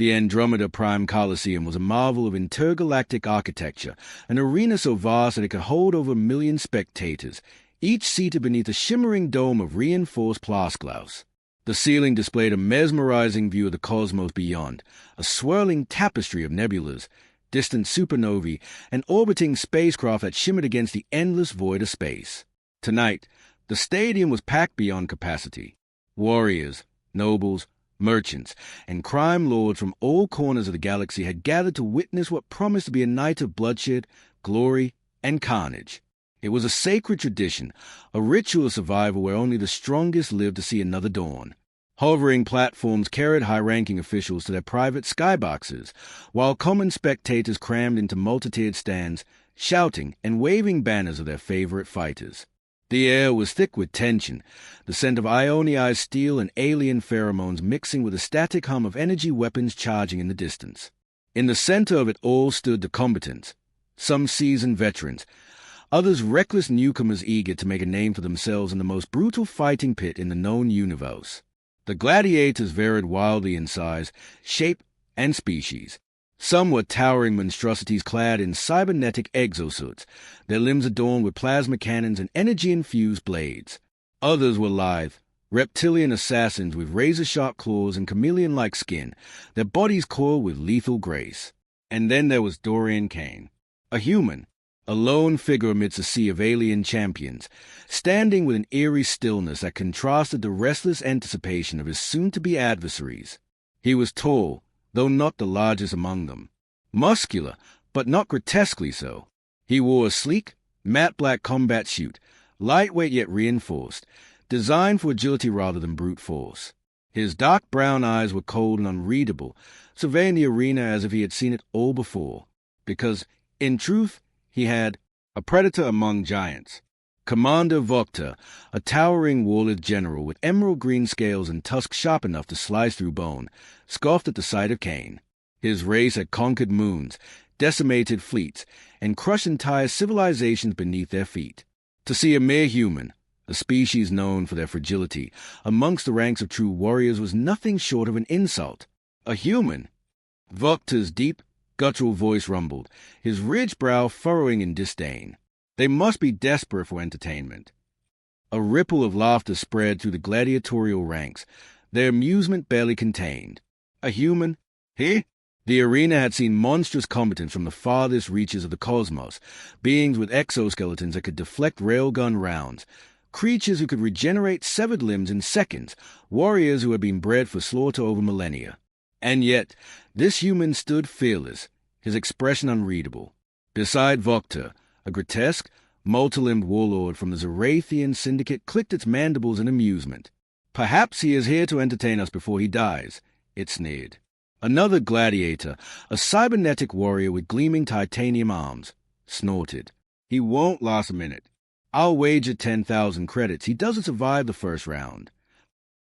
The Andromeda Prime Coliseum was a marvel of intergalactic architecture, an arena so vast that it could hold over 1 million spectators, each seated beneath a shimmering dome of reinforced plexiglass. The ceiling displayed a mesmerizing view of the cosmos beyond, a swirling tapestry of nebulas, distant supernovae, and orbiting spacecraft that shimmered against the endless void of space. Tonight, the stadium was packed beyond capacity. Warriors, nobles, merchants, and crime lords from all corners of the galaxy had gathered to witness what promised to be a night of bloodshed, glory, and carnage. It was a sacred tradition, a ritual of survival where only the strongest lived to see another dawn. Hovering platforms carried high-ranking officials to their private skyboxes, while common spectators crammed into multi-tiered stands, shouting and waving banners of their favorite fighters. The air was thick with tension, the scent of ionized steel and alien pheromones mixing with a static hum of energy weapons charging in the distance. In the center of it all stood the combatants, some seasoned veterans, others reckless newcomers eager to make a name for themselves in the most brutal fighting pit in the known universe. The gladiators varied wildly in size, shape, and species. Some were towering monstrosities clad in cybernetic exosuits, their limbs adorned with plasma cannons and energy-infused blades. Others were lithe, reptilian assassins with razor-sharp claws and chameleon-like skin, their bodies coiled with lethal grace. And then there was Dorian Kane, a human, a lone figure amidst a sea of alien champions, standing with an eerie stillness that contrasted the restless anticipation of his soon-to-be adversaries. He was tall, though not the largest among them. Muscular, but not grotesquely so. He wore a sleek, matte-black combat suit, lightweight yet reinforced, designed for agility rather than brute force. His dark brown eyes were cold and unreadable, surveying the arena as if he had seen it all before. Because, in truth, he had a predator among giants. Commander Vokta, a towering warlord general with emerald-green scales and tusks sharp enough to slice through bone, scoffed at the sight of Kane. His race had conquered moons, decimated fleets, and crushed entire civilizations beneath their feet. To see a mere human, a species known for their fragility, amongst the ranks of true warriors was nothing short of an insult. A human! Vokta's deep, guttural voice rumbled, his ridged brow furrowing in disdain. They must be desperate for entertainment. A ripple of laughter spread through the gladiatorial ranks, their amusement barely contained. A human? He? The arena had seen monstrous combatants from the farthest reaches of the cosmos, beings with exoskeletons that could deflect railgun rounds, creatures who could regenerate severed limbs in seconds, warriors who had been bred for slaughter over millennia. And yet, this human stood fearless, his expression unreadable. Beside Vokta, a grotesque, multi-limbed warlord from the Zarathian syndicate clicked its mandibles in amusement. "Perhaps he is here to entertain us before he dies," it sneered. Another gladiator, a cybernetic warrior with gleaming titanium arms, snorted. "He won't last a minute. I'll wager 10,000 credits he doesn't survive the first round."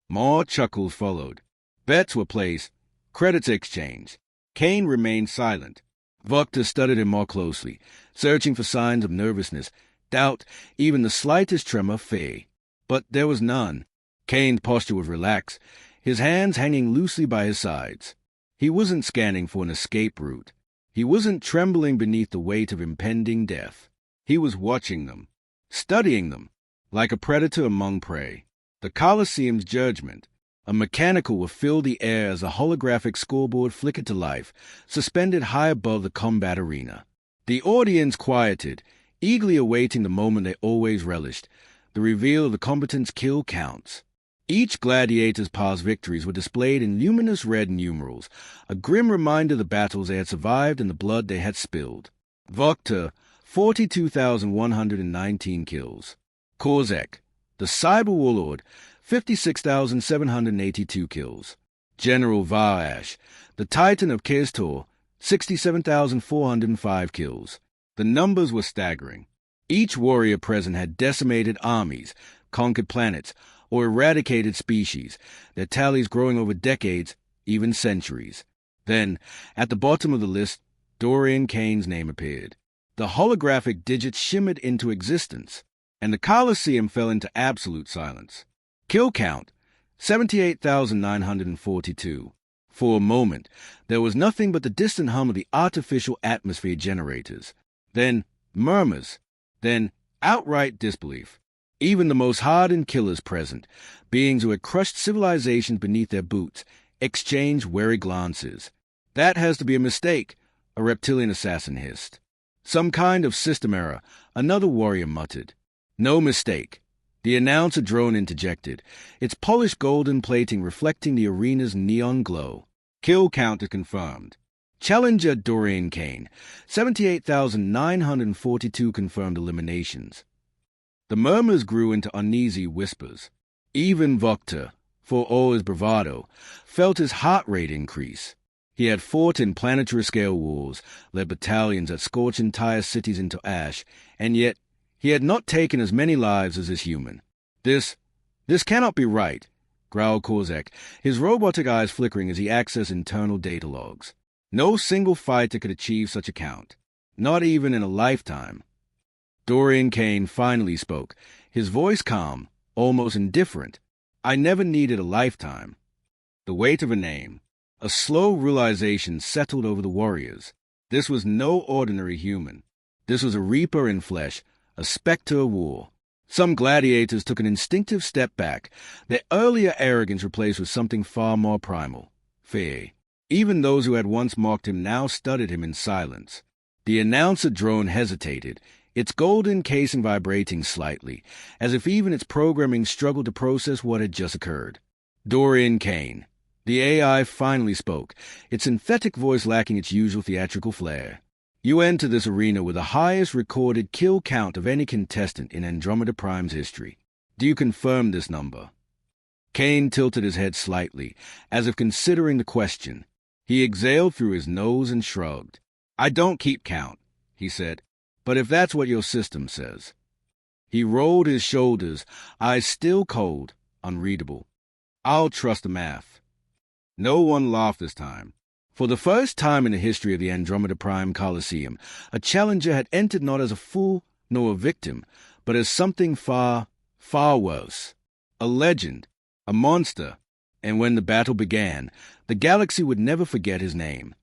More chuckles followed. Bets were placed, credits exchanged. Kane remained silent. Vokta studied him more closely, searching for signs of nervousness, doubt, even the slightest tremor of fear. But there was none. Kane's posture was relaxed, his hands hanging loosely by his sides. He wasn't scanning for an escape route. He wasn't trembling beneath the weight of impending death. He was watching them, studying them, like a predator among prey. The Colosseum's judgment. A mechanical will fill the air as a holographic scoreboard flickered to life, suspended high above the combat arena. The audience quieted, eagerly awaiting the moment they always relished, the reveal of the combatant's kill counts. Each gladiator's past victories were displayed in luminous red numerals, a grim reminder of the battles they had survived and the blood they had spilled. Vokta, 42,119 kills. Korzek, the cyber warlord, 56,782 kills. General Varash, the Titan of Kirstor, 67,405 kills. The numbers were staggering. Each warrior present had decimated armies, conquered planets, or eradicated species, their tallies growing over decades, even centuries. Then, at the bottom of the list, Dorian Kane's name appeared. The holographic digits shimmered into existence, and the Colosseum fell into absolute silence. Kill count, 78,942. For a moment, there was nothing but the distant hum of the artificial atmosphere generators. Then murmurs. Then outright disbelief. Even the most hardened killers present, beings who had crushed civilizations beneath their boots, exchanged wary glances. "That has to be a mistake," a reptilian assassin hissed. "Some kind of system error," another warrior muttered. "No mistake," the announcer drone interjected, its polished golden plating reflecting the arena's neon glow. "Kill counter confirmed. Challenger Dorian Kane, 78,942 confirmed eliminations." The murmurs grew into uneasy whispers. Even Vokter, for all his bravado, felt his heart rate increase. He had fought in planetary-scale wars, led battalions that scorched entire cities into ash, and yet he had not taken as many lives as his human. This cannot be right," growled Kozak, his robotic eyes flickering as he accessed internal data logs. "No single fighter could achieve such a count, not even in a lifetime." Dorian Kane finally spoke, his voice calm, almost indifferent. "I never needed a lifetime." The weight of a name, a slow realization settled over the warriors. This was no ordinary human. This was a reaper in flesh, a specter of war. Some gladiators took an instinctive step back, their earlier arrogance replaced with something far more primal, fear. Even those who had once mocked him now studied him in silence. The announcer drone hesitated, its golden casing vibrating slightly, as if even its programming struggled to process what had just occurred. "Dorian Kane." The AI finally spoke, its synthetic voice lacking its usual theatrical flair. "You enter this arena with the highest recorded kill count of any contestant in Andromeda Prime's history. Do you confirm this number?" Kane tilted his head slightly, as if considering the question. He exhaled through his nose and shrugged. "I don't keep count," he said, "but if that's what your system says." He rolled his shoulders, eyes still cold, unreadable. "I'll trust the math." No one laughed this time. For the first time in the history of the Andromeda Prime Coliseum, a challenger had entered not as a fool nor a victim, but as something far, far worse. A legend, a monster, and when the battle began, the galaxy would never forget his name.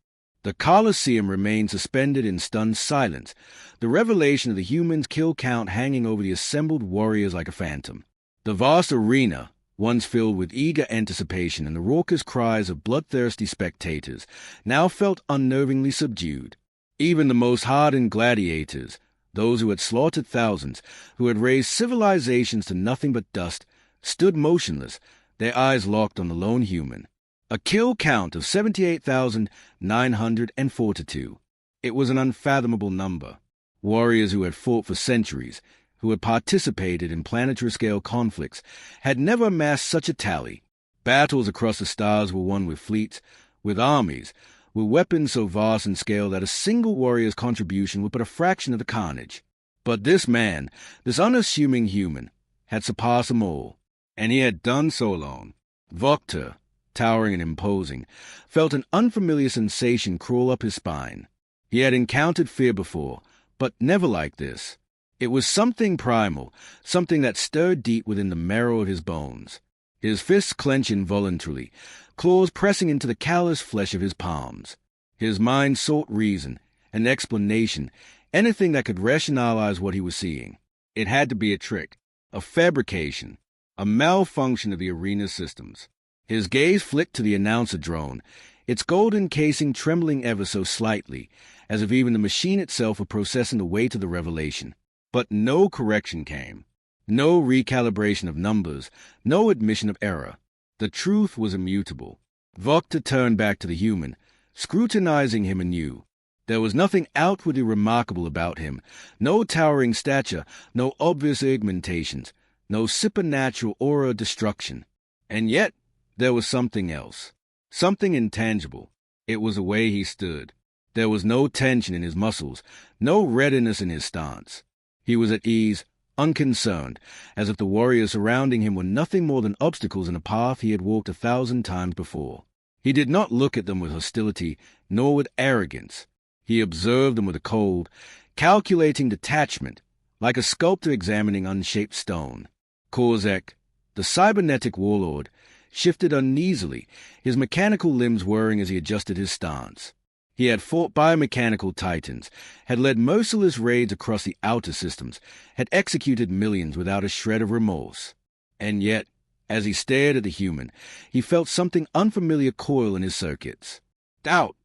The Coliseum remained suspended in stunned silence, the revelation of the human's kill count hanging over the assembled warriors like a phantom. The vast arena, once filled with eager anticipation and the raucous cries of bloodthirsty spectators, now felt unnervingly subdued. Even the most hardened gladiators, those who had slaughtered thousands, who had raised civilizations to nothing but dust, stood motionless, their eyes locked on the lone human. A kill count of 78,942. It was an unfathomable number. Warriors who had fought for centuries, who had participated in planetary-scale conflicts, had never amassed such a tally. Battles across the stars were won with fleets, with armies, with weapons so vast in scale that a single warrior's contribution was but a fraction of the carnage. But this man, this unassuming human, had surpassed them all, and he had done so alone. Vokter, towering and imposing, felt an unfamiliar sensation crawl up his spine. He had encountered fear before, but never like this. It was something primal, something that stirred deep within the marrow of his bones. His fists clenched involuntarily, claws pressing into the callous flesh of his palms. His mind sought reason, an explanation, anything that could rationalize what he was seeing. It had to be a trick, a fabrication, a malfunction of the arena's systems. His gaze flicked to the announcer drone, its golden casing trembling ever so slightly, as if even the machine itself were processing the weight of the revelation. But no correction came. No recalibration of numbers, no admission of error. The truth was immutable. Vokter turned back to the human, scrutinizing him anew. There was nothing outwardly remarkable about him, no towering stature, no obvious augmentations, no supernatural aura of destruction. And yet there was something else, something intangible. It was the way he stood. There was no tension in his muscles, no readiness in his stance. He was at ease, unconcerned, as if the warriors surrounding him were nothing more than obstacles in a path he had walked 1,000 times before. He did not look at them with hostility, nor with arrogance. He observed them with a cold, calculating detachment, like a sculptor examining unshaped stone. Kozak, the cybernetic warlord, shifted uneasily, his mechanical limbs whirring as he adjusted his stance. He had fought biomechanical titans, had led merciless raids across the outer systems, had executed millions without a shred of remorse. And yet, as he stared at the human, he felt something unfamiliar coil in his circuits. Doubt!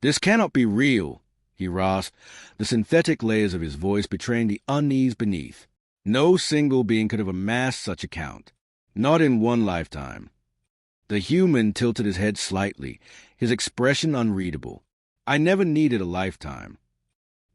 This cannot be real, he rasped, the synthetic layers of his voice betraying the unease beneath. No single being could have amassed such a count. Not in one lifetime. The human tilted his head slightly, his expression unreadable. I never needed a lifetime.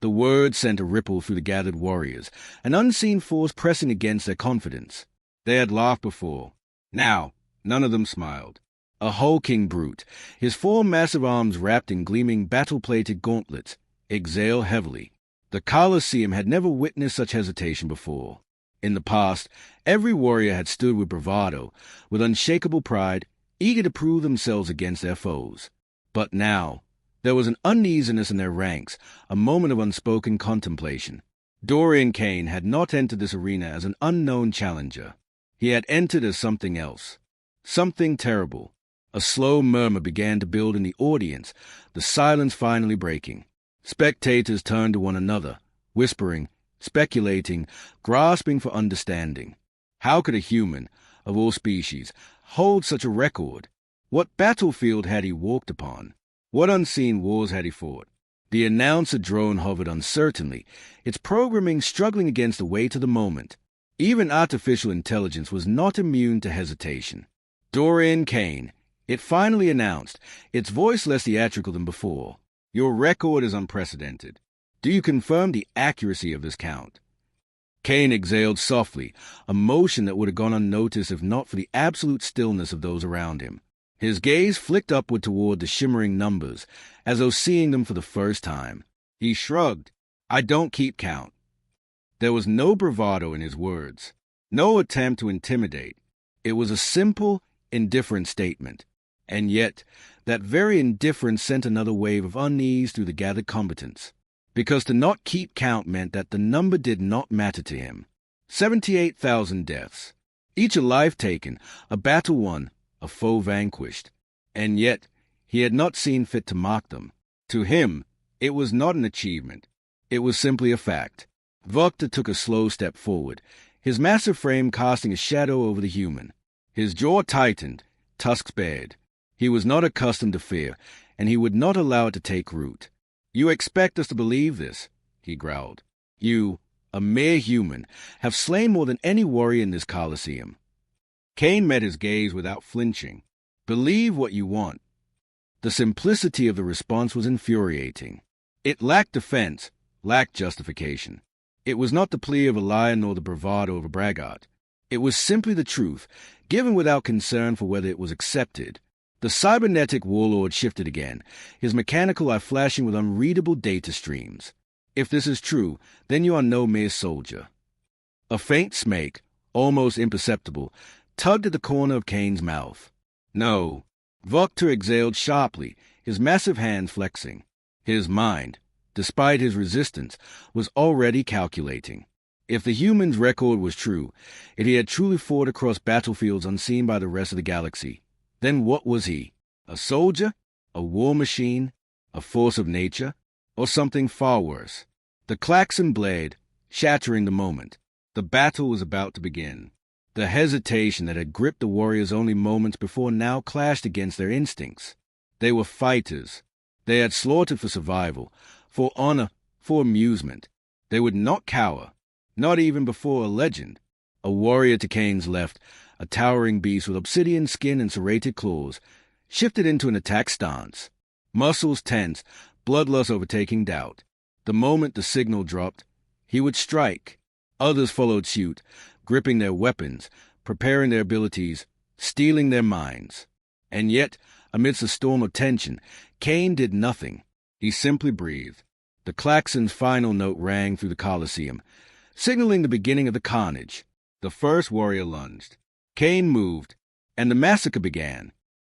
The words sent a ripple through the gathered warriors, an unseen force pressing against their confidence. They had laughed before. Now, none of them smiled. A hulking brute, his four massive arms wrapped in gleaming battle-plated gauntlets, exhaled heavily. The Colosseum had never witnessed such hesitation before. In the past, every warrior had stood with bravado, with unshakable pride, eager to prove themselves against their foes. But now, there was an uneasiness in their ranks, a moment of unspoken contemplation. Dorian Kane had not entered this arena as an unknown challenger. He had entered as something else. Something terrible. A slow murmur began to build in the audience, the silence finally breaking. Spectators turned to one another, whispering, speculating, grasping for understanding. How could a human, of all species, hold such a record? What battlefield had he walked upon? What unseen wars had he fought? The announcer drone hovered uncertainly, its programming struggling against the weight of the moment. Even artificial intelligence was not immune to hesitation. Dorian Kane, it finally announced, its voice less theatrical than before. Your record is unprecedented. Do you confirm the accuracy of this count? Kane exhaled softly, a motion that would have gone unnoticed if not for the absolute stillness of those around him. His gaze flicked upward toward the shimmering numbers, as though seeing them for the first time. He shrugged. I don't keep count. There was no bravado in his words, no attempt to intimidate. It was a simple, indifferent statement. And yet, that very indifference sent another wave of unease through the gathered combatants. Because to not keep count meant that the number did not matter to him. 78,000 deaths. Each a life taken, a battle won, a foe vanquished. And yet, he had not seen fit to mark them. To him, it was not an achievement. It was simply a fact. Vokta took a slow step forward, his massive frame casting a shadow over the human. His jaw tightened, tusks bared. He was not accustomed to fear, and he would not allow it to take root. You expect us to believe this, he growled. You, a mere human, have slain more than any warrior in this Colosseum. Kane met his gaze without flinching. Believe what you want. The simplicity of the response was infuriating. It lacked defense, lacked justification. It was not the plea of a liar nor the bravado of a braggart. It was simply the truth, given without concern for whether it was accepted. The cybernetic warlord shifted again, his mechanical eye flashing with unreadable data streams. If this is true, then you are no mere soldier. A faint smake, almost imperceptible, tugged at the corner of Kane's mouth. No. Vokta exhaled sharply, his massive hands flexing. His mind, despite his resistance, was already calculating. If the human's record was true, if he had truly fought across battlefields unseen by the rest of the galaxy, then what was he? A soldier? A war machine? A force of nature? Or something far worse? The klaxon blared, shattering the moment. The battle was about to begin. The hesitation that had gripped the warriors only moments before now clashed against their instincts. They were fighters. They had slaughtered for survival, for honor, for amusement. They would not cower, not even before a legend. A warrior to Kane's left, a towering beast with obsidian skin and serrated claws, shifted into an attack stance. Muscles tense, bloodlust overtaking doubt. The moment the signal dropped, he would strike. Others followed suit, gripping their weapons, preparing their abilities, steeling their minds. And yet, amidst a storm of tension, Kane did nothing. He simply breathed. The klaxon's final note rang through the Colosseum, signaling the beginning of the carnage. The first warrior lunged. Kane moved, and the massacre began.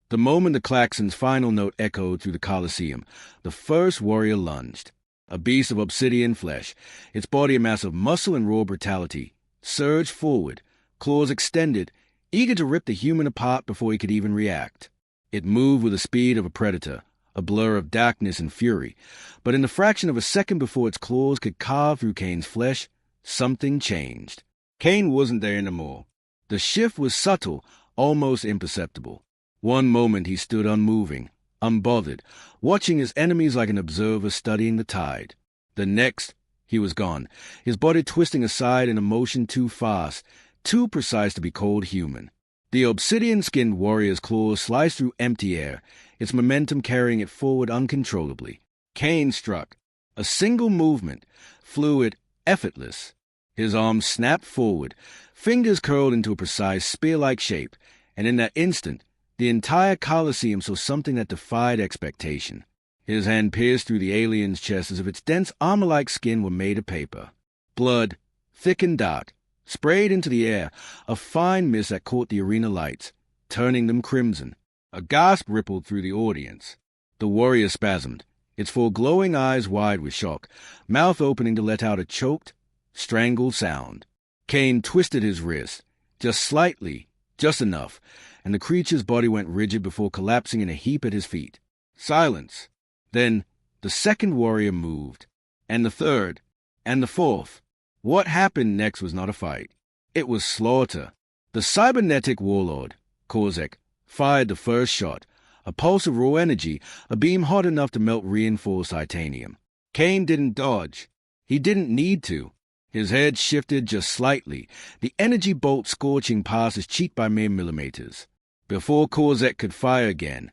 The moment the klaxon's final note echoed through the Colosseum, the first warrior lunged. A beast of obsidian flesh, its body a mass of muscle and raw brutality, surged forward, claws extended, eager to rip the human apart before he could even react. It moved with the speed of a predator, a blur of darkness and fury, but in the fraction of a second before its claws could carve through Kane's flesh, something changed. Kane wasn't there anymore. The shift was subtle, almost imperceptible. One moment he stood unmoving, unbothered, watching his enemies like an observer studying the tide. The next, he was gone, his body twisting aside in a motion too fast, too precise to be called human. The obsidian-skinned warrior's claws sliced through empty air, its momentum carrying it forward uncontrollably. Kane struck. A single movement, fluid, effortless. His arms snapped forward, fingers curled into a precise spear-like shape, and in that instant, the entire Colosseum saw something that defied expectation. His hand pierced through the alien's chest as if its dense armor-like skin were made of paper. Blood, thick and dark, sprayed into the air, a fine mist that caught the arena lights, turning them crimson. A gasp rippled through the audience. The warrior spasmed, its full glowing eyes wide with shock, mouth opening to let out a choked, strangled sound. Kane twisted his wrist, just slightly, just enough, and the creature's body went rigid before collapsing in a heap at his feet. Silence. Then the second warrior moved, and the third, and the fourth. What happened next was not a fight. It was slaughter. The cybernetic warlord, Kozek, fired the first shot, a pulse of raw energy, a beam hot enough to melt reinforced titanium. Kane didn't dodge. He didn't need to. His head shifted just slightly, the energy bolt scorching past his cheek by mere millimeters. Before Kozek could fire again,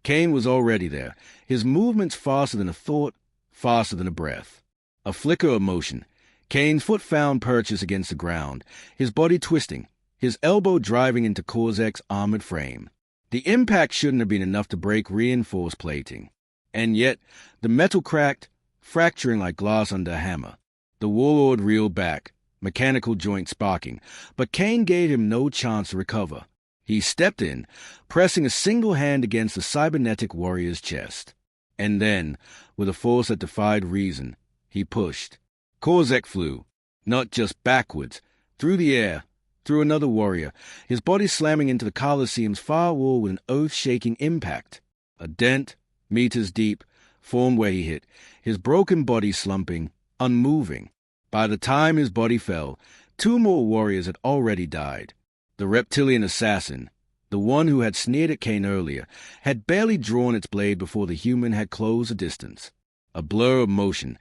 Kane was already there, his movements faster than a thought, faster than a breath. A flicker of motion. Kane's foot found purchase against the ground, his body twisting, his elbow driving into Kozek's armored frame. The impact shouldn't have been enough to break reinforced plating. And yet, the metal cracked, fracturing like glass under a hammer. The warlord reeled back, mechanical joints sparking, but Kane gave him no chance to recover. He stepped in, pressing a single hand against the cybernetic warrior's chest. And then, with a force that defied reason, he pushed. Kozek flew, not just backwards, through the air, through another warrior, his body slamming into the Colosseum's far wall with an earth-shaking impact. A dent, meters deep, formed where he hit, his broken body slumping, unmoving. By the time his body fell, 2 more warriors had already died. The reptilian assassin, the one who had sneered at Kane earlier, had barely drawn its blade before the human had closed the distance. A blur of motion,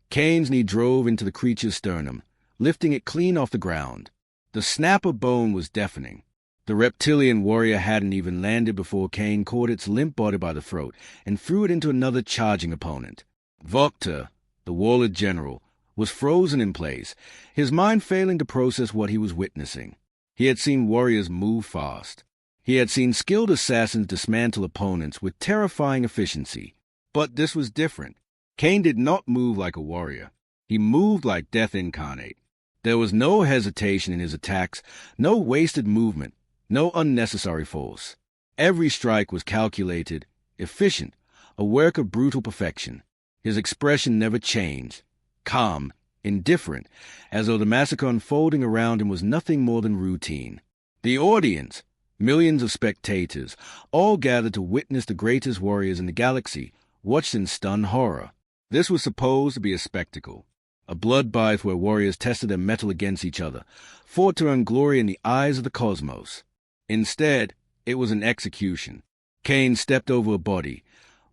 Kane's knee drove into the creature's sternum, lifting it clean off the ground. The snap of bone was deafening. The reptilian warrior hadn't even landed before Kane caught its limp body by the throat and threw it into another charging opponent. Vokter, the warlord general, was frozen in place, his mind failing to process what he was witnessing. He had seen warriors move fast. He had seen skilled assassins dismantle opponents with terrifying efficiency. But this was different. Kane did not move like a warrior. He moved like death incarnate. There was no hesitation in his attacks, no wasted movement, no unnecessary force. Every strike was calculated, efficient, a work of brutal perfection. His expression never changed, calm, indifferent, as though the massacre unfolding around him was nothing more than routine. The audience, millions of spectators, all gathered to witness the greatest warriors in the galaxy, watched in stunned horror. This was supposed to be a spectacle, a bloodbath where warriors tested their mettle against each other, fought to earn glory in the eyes of the cosmos. Instead, it was an execution. Kane stepped over a body,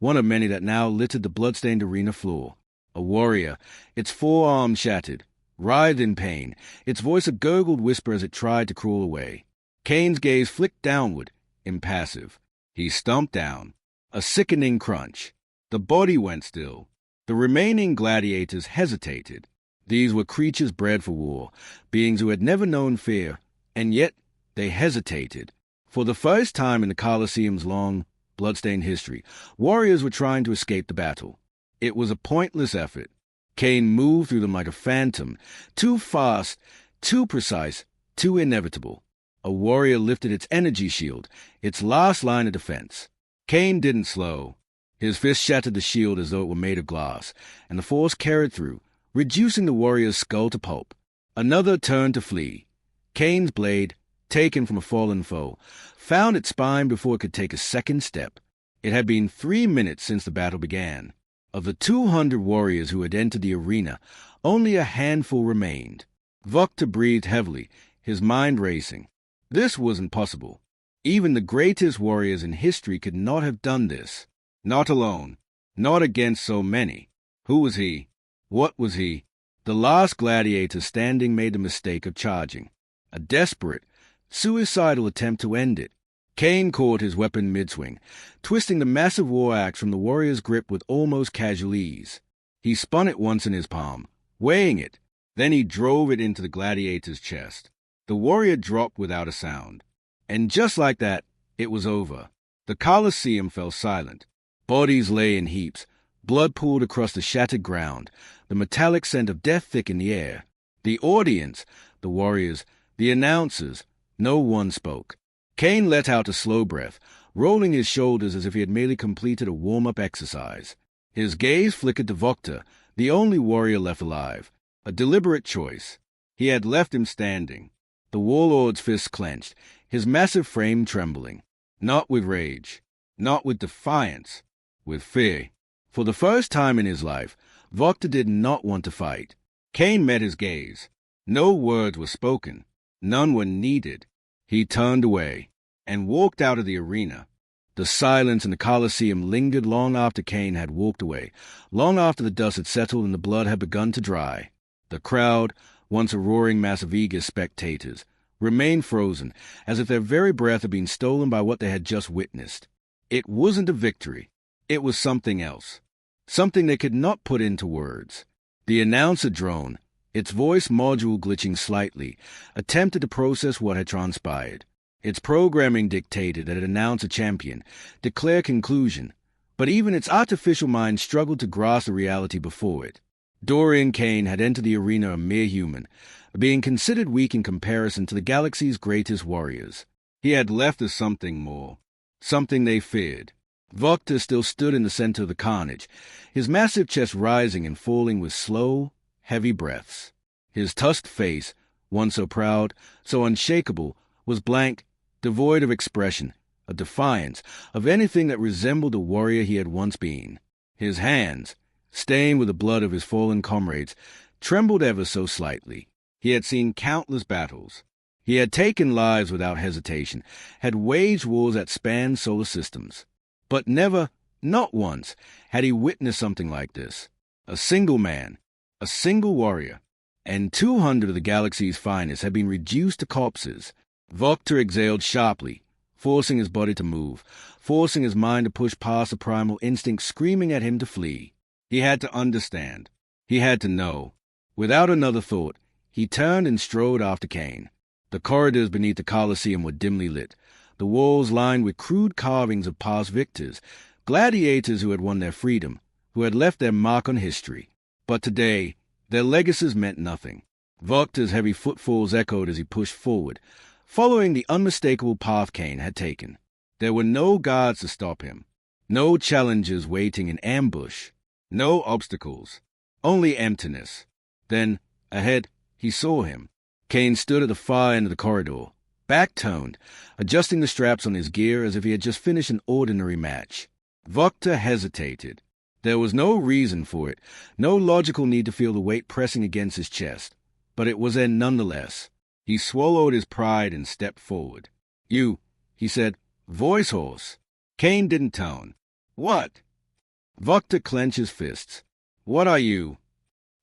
one of many that now littered the blood-stained arena floor. A warrior, its forearm shattered, writhed in pain, its voice a gurgled whisper as it tried to crawl away. Kane's gaze flicked downward, impassive. He stomped down. A sickening crunch. The body went still. The remaining gladiators hesitated. These were creatures bred for war, beings who had never known fear, and yet they hesitated. For the first time in the Colosseum's long, blood-stained history, warriors were trying to escape the battle. It was a pointless effort. Kane moved through them like a phantom, too fast, too precise, too inevitable. A warrior lifted its energy shield, its last line of defense. Kane didn't slow. His fist shattered the shield as though it were made of glass, and the force carried through, reducing the warrior's skull to pulp. Another turned to flee. Kane's blade, taken from a fallen foe, found its spine before it could take a second step. It had been 3 minutes since the battle began. Of the 200 warriors who had entered the arena, only a handful remained. Vokta breathed heavily, his mind racing. This wasn't possible. Even the greatest warriors in history could not have done this. Not alone. Not against so many. Who was he? What was he? The last gladiator standing made the mistake of charging. A desperate, suicidal attempt to end it. Kane caught his weapon mid-swing, twisting the massive war axe from the warrior's grip with almost casual ease. He spun it once in his palm, weighing it. Then he drove it into the gladiator's chest. The warrior dropped without a sound. And just like that, it was over. The Colosseum fell silent. Bodies lay in heaps. Blood pooled across the shattered ground. The metallic scent of death thickened the air. The audience, the warriors, the announcers, no one spoke. Kane let out a slow breath, rolling his shoulders as if he had merely completed a warm-up exercise. His gaze flickered to Vokta, the only warrior left alive. A deliberate choice. He had left him standing. The warlord's fists clenched, his massive frame trembling. Not with rage, not with defiance, with fear. For the first time in his life, Vokta did not want to fight. Kane met his gaze. No words were spoken. None were needed. He turned away and walked out of the arena. The silence in the Colosseum lingered long after Kane had walked away, long after the dust had settled and the blood had begun to dry. The crowd, once a roaring mass of eager spectators, remained frozen, as if their very breath had been stolen by what they had just witnessed. It wasn't a victory. It was something else. Something they could not put into words. The announcer droned, its voice module glitching slightly, attempted to process what had transpired. Its programming dictated that it announce a champion, declare conclusion, but even its artificial mind struggled to grasp the reality before it. Dorian Kane had entered the arena a mere human, being considered weak in comparison to the galaxy's greatest warriors. He had left as something more, something they feared. Vokta still stood in the center of the carnage, his massive chest rising and falling with slow, heavy breaths. His tusked face, once so proud, so unshakable, was blank, devoid of expression, of defiance, of anything that resembled the warrior he had once been. His hands, stained with the blood of his fallen comrades, trembled ever so slightly. He had seen countless battles. He had taken lives without hesitation, had waged wars that spanned solar systems. But never, not once, had he witnessed something like this. A single man, a single warrior, and 200 of the galaxy's finest had been reduced to corpses. Vokta exhaled sharply, forcing his body to move, forcing his mind to push past the primal instinct screaming at him to flee. He had to understand. He had to know. Without another thought, he turned and strode after Kane. The corridors beneath the Colosseum were dimly lit, the walls lined with crude carvings of past victors, gladiators who had won their freedom, who had left their mark on history. But today, their legacies meant nothing. Vokta's heavy footfalls echoed as he pushed forward, following the unmistakable path Kane had taken. There were no guards to stop him, no challengers waiting in ambush, no obstacles, only emptiness. Then, ahead, he saw him. Kane stood at the far end of the corridor, back-toned, adjusting the straps on his gear as if he had just finished an ordinary match. Vokta hesitated. There was no reason for it, no logical need to feel the weight pressing against his chest, but it was there nonetheless. He swallowed his pride and stepped forward. "You," he said, voice hoarse. Kane didn't tone. "What?" Vokta clenched his fists. "What are you?"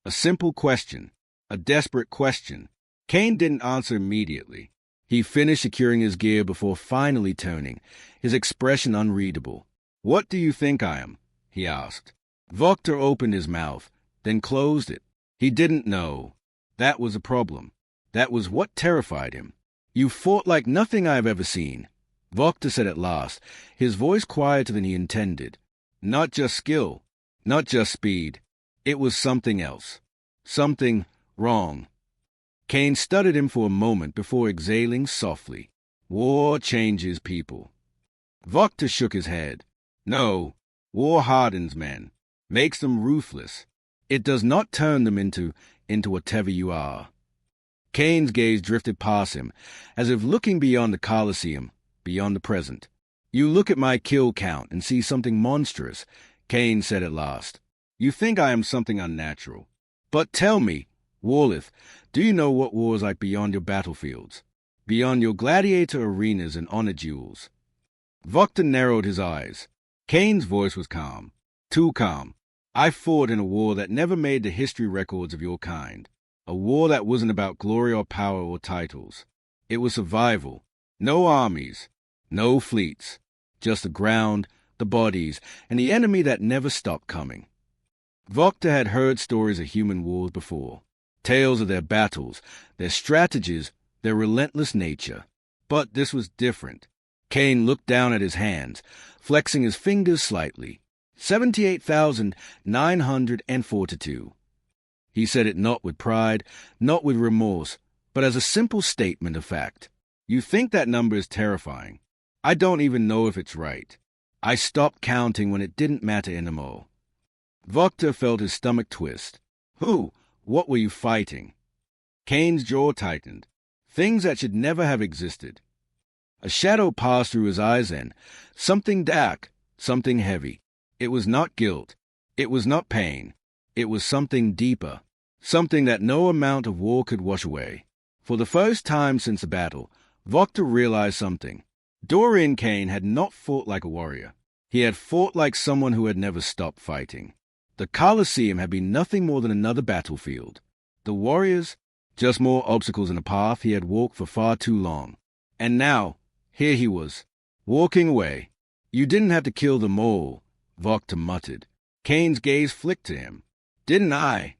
A simple question, a desperate question. Kane didn't answer immediately. He finished securing his gear before finally turning, his expression unreadable. "What do you think I am?" he asked. Vokta opened his mouth, then closed it. He didn't know. That was a problem. That was what terrified him. "You fought like nothing I have ever seen," Vokta said at last, his voice quieter than he intended. "Not just skill, not just speed. It was something else. Something wrong." Kane studied him for a moment before exhaling softly. "War changes people." Vokta shook his head. "No, war hardens men, makes them ruthless. It does not turn them into whatever you are." Kane's gaze drifted past him, as if looking beyond the Colosseum, beyond the present. "You look at my kill count and see something monstrous," Kane said at last. "You think I am something unnatural. But tell me, Warlith, do you know what war is like beyond your battlefields? Beyond your gladiator arenas and honor duels?" Vokta narrowed his eyes. Kane's voice was calm. Too calm. "I fought in a war that never made the history records of your kind. A war that wasn't about glory or power or titles. It was survival. No armies. No fleets. Just the ground, the bodies, and the enemy that never stopped coming." Vokta had heard stories of human wars before. Tales of their battles, their strategies, their relentless nature. But this was different. Kane looked down at his hands, flexing his fingers slightly. 78,942. He said it not with pride, not with remorse, but as a simple statement of fact. "You think that number is terrifying. I don't even know if it's right. I stopped counting when it didn't matter anymore." Vokta felt his stomach twist. "Who? What were you fighting?" Kane's jaw tightened. Things that should never have existed. A shadow passed through his eyes then. Something dark, something heavy. It was not guilt. It was not pain. It was something deeper. Something that no amount of war could wash away. For the first time since the battle, Vokta realized something. Dorian Kane had not fought like a warrior. He had fought like someone who had never stopped fighting. The Colosseum had been nothing more than another battlefield. The warriors, just more obstacles in a path he had walked for far too long. And now, here he was, walking away. "You didn't have to kill them all," Vokta muttered. Kane's gaze flicked to him. "Didn't I?"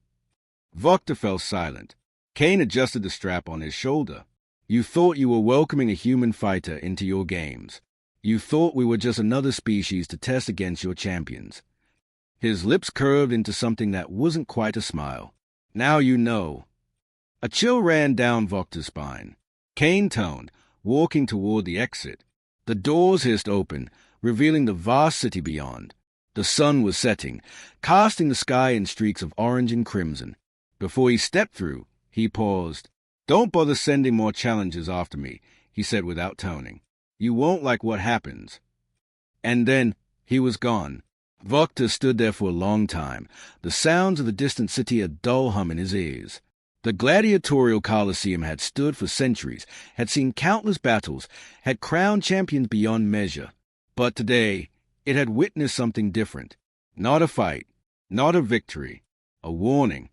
Vokta fell silent. Kane adjusted the strap on his shoulder. "You thought you were welcoming a human fighter into your games. You thought we were just another species to test against your champions." His lips curved into something that wasn't quite a smile. "Now you know." A chill ran down Vokta's spine. Kane toned, walking toward the exit. The doors hissed open, revealing the vast city beyond. The sun was setting, casting the sky in streaks of orange and crimson. Before he stepped through, he paused. "Don't bother sending more challenges after me," he said without toning. "You won't like what happens." And then he was gone. Vokta stood there for a long time, the sounds of the distant city a dull hum in his ears. The gladiatorial Colosseum had stood for centuries, had seen countless battles, had crowned champions beyond measure. But today, it had witnessed something different. Not a fight, not a victory, a warning.